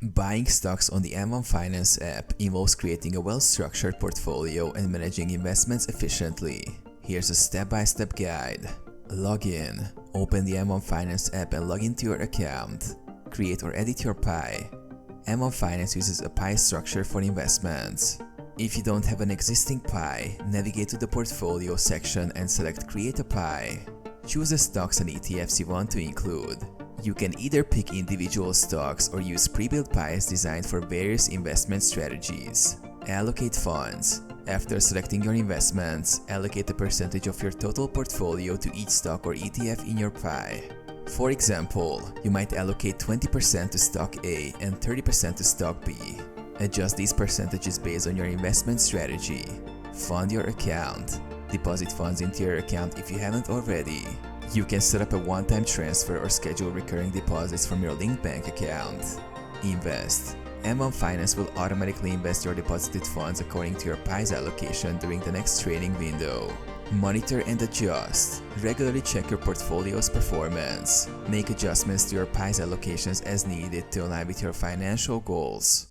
Buying stocks on the M1 Finance app involves creating a well-structured portfolio and managing investments efficiently. Here's a step-by-step guide. Log in. Open the M1 Finance app and log into your account. Create or edit your pie. M1 Finance uses a pie structure for investments. If you don't have an existing pie, navigate to the Portfolio section and select Create a Pie. Choose the stocks and ETFs you want to include. You can either pick individual stocks or use pre-built pies designed for various investment strategies. Allocate funds. After selecting your investments, allocate a percentage of your total portfolio to each stock or ETF in your pie. For example, you might allocate 20% to stock A and 30% to stock B. Adjust these percentages based on your investment strategy. Fund your account. Deposit funds into your account if you haven't already. You can set up a one-time transfer or schedule recurring deposits from your linked bank account. Invest. M1 Finance will automatically invest your deposited funds according to your PIE's allocation during the next trading window. Monitor and adjust. Regularly check your portfolio's performance. Make adjustments to your PIE's allocations as needed to align with your financial goals.